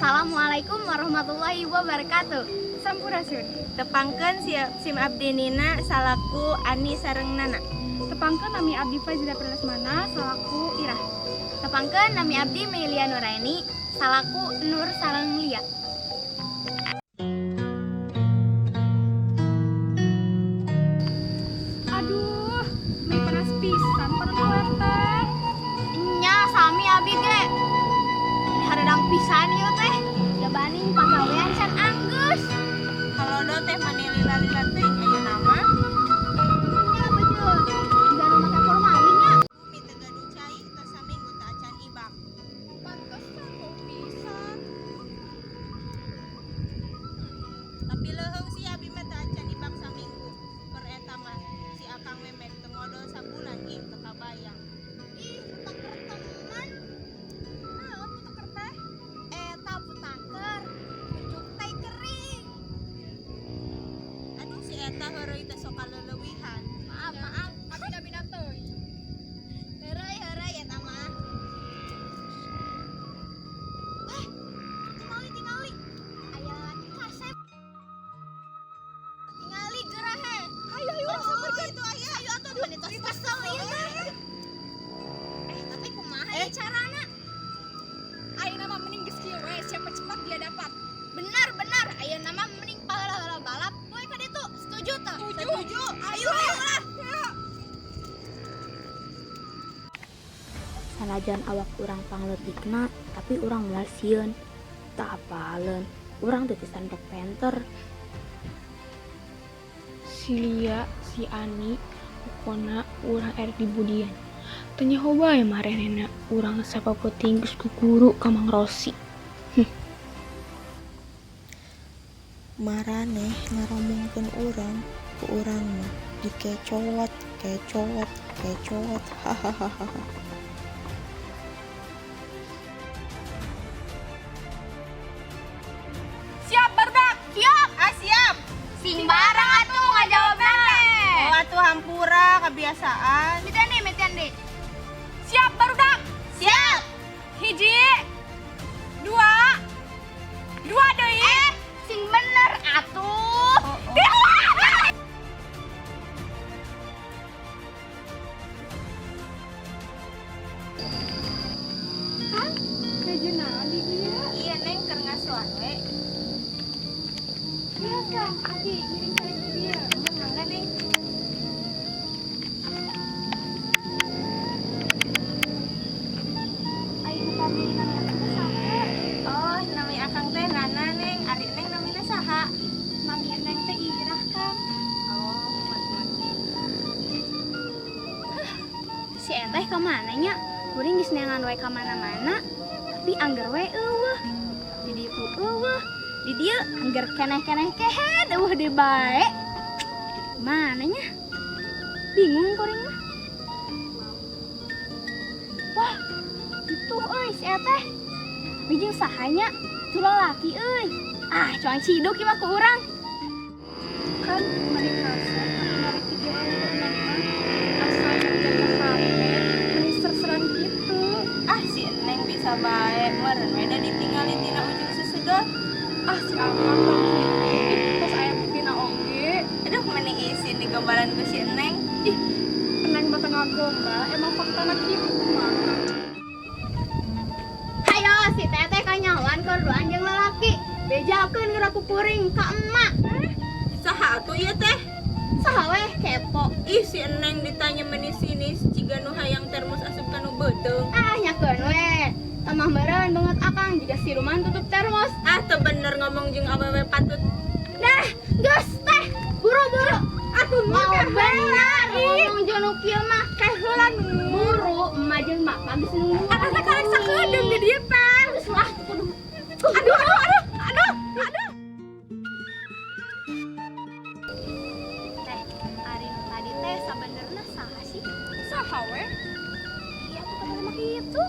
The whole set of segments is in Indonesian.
Assalamualaikum warahmatullahi wabarakatuh. Sampurasun. Tepangkeun sim abdi nina salaku Ani sareng Nana. Tepangkeun nami abdi Fazila Perlesmana salaku Irah. Tepangkeun nami abdi Melia Nuraini salaku Nur sareng Lia. Aduh, mei panas pisan perempuan teh. Nya sami abdi ge. Haredang pisan ieu teh. Jabaning pagawean can anggeus. Halodo teh mani lila-lila teuing aya nama. Nya betul. Ganu make formalin nya. Bumi teu gaduh cai tos saminggu teu acan ibak. Pantes aku pisan. Tapi leuheung si abi mah teu acan ibak saminggu. Per eta mah si Akang Memek teu ngodol sabulan ing teu kabayang. Ih, putaker teman. Naon putaker teh? Eta putaker. Pucuk teh kering. Aduh si eta heureuy teh sok kaleulewihan. Maaf, abdi-abdi teuy. Heureuy eta mah. Tingali. Aya lalaki kasep. Tingali geurah he. Hayu sabarkeun itu aya. Hayu atuh meni tos kesel ieu teh. Tapi kumaha ieu carana? Ayeuna mah mending geus kieu we, cepat dia dapat. Benar. Ayeuna mah mending paheula balap. Poe ka ditu. Setuju teu? Setuju. Ayo lah. Sanajan awak urang pangleutikna, tapi urang moal sieun. Tak apaleun, urang teu sandok penter. Si Lia, si Ani, pokona urang erek di budian. Tanya hoba ya marenena urang sapapeuting geus ku guru ka Mang Rosi. Maraneh ngaromongkeun urang ku urang mah dikecot. Hahaha. Siap barudak. Siap. Siap. Sing bareng atuh ngajawabna. Oh atuh hampura kebiasaan. Mitian deh. Siap barudak. Siap. Hiji. Dua deui. Sing bener atuh. Kajena di dia. Iya neng keur ngasuhan we. Iya Kang, Adi ngiring kali ke dia. Mangga neng. Ayeuna kami nang sampe. Oh nami Akang teh Nana neng. Ari neng namina saha? Nami Neng teh Irah Kang. Oh Si Eteh kemana nya? Kuring geus neangan wae ka mana-mana, tapi angger wae eueuh. Di ditu eueuh, di dieu angger keneh-keneh kehed eueuh di bae. Mana nya? Bingung kuring mah. Wah, itu euy si Eteh. Bijing sahanya tu lalaki euy. Ah, cuang ciduk ieu mah ku urang. Kan mereka mari video internet mah asal jaga HP meni ser-seran gitu. ah si neng bisa bae meureun we da ditinggali tina ujung sesedot. Ah si Akang kan gitu. Terus aya buktina oge. Aduh meni isin digambaran ku si neng. Ih, Neng mah tengah gombal, emang faktana kitu mah. Hayo si Teteh kanyawan korduan jeung lalaki. Bejakeun geura ku puring ka emak. Saha atuh ieu teh? Saha weh kepo. Ih si neng ditanya meni sini ciga nu hayang termos asup ka nu beuteung. Ah nyakeun we. Tamah meureun banget Akang jika siluman tutup termos. Ah teu bener ngomong jeung awewe patut. Dah, geus teh. Buru-buru. Atuh mau benar. Ngomong jeung nu kieu mah teh heula buru emak jeung bapak geus nunggu. Eta karek sakedeung di dieu teh. Geus lah kudu. Aduh. Teh, ari nu tadi teh sabenerna saha sih? Saha we? Iya tuh kan mah kitu.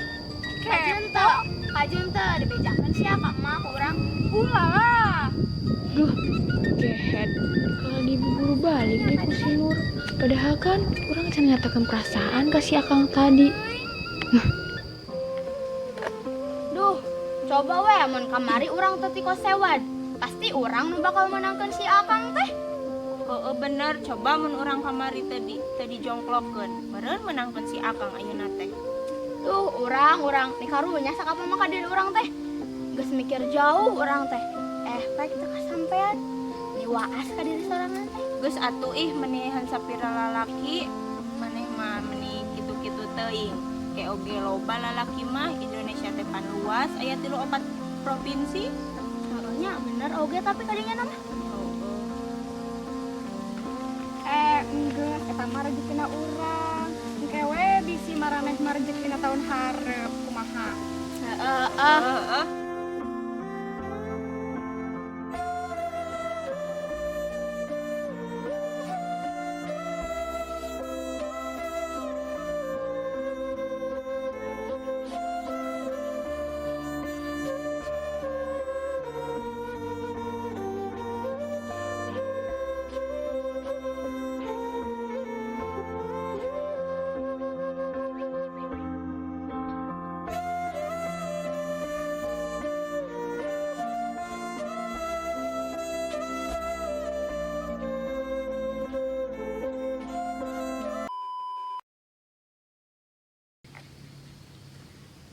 Kajeun teh dibejakeun sia ka emak ku urang. Ulah. Duh, kehet. Kalau diburu balik deh ku si Nur. Padahal kan urang can nyatakeun perasaan ka si Akang tadi. Duh, coba we lamun kamari urang teu ti kosewad. Pasti urang nu bakal menangkan si Akang teh. Heeh bener, coba mun urang kamari tadi jongklokkeun. Meureun menangkeun si Akang ayeuna teh. Tuh, urang nih karunya sakapa maka diri urang teh. Geus mikir jauh urang teh. Pek teu kasampean. Diwaas ka diri sorangan teh. Geus atuh menihan sapira lalaki, maneh mah meni kitu-kitu teuing. Kayak oge loba lalaki mah Indonesia teh pan luas aya 3-4 provinsi. Nya bener oge tapi kadinya nama. Enggak, eta mah rezekina urang. Engke we bisi maraneh mah rezekina tahun hareup kumaha. Heeh.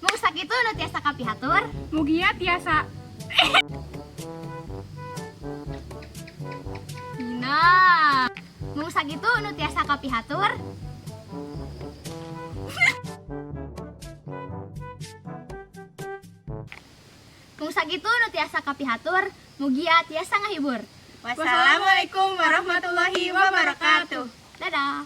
Mau sakitu nu tiasa kapihatur. Mugia tiasa. Nah, mau sakitu nu tiasa kapihatur. Mau sakitu nu tiasa kapihatur, mugia tiasa ngahibur. Wassalamualaikum warahmatullahi wabarakatuh. Dadah.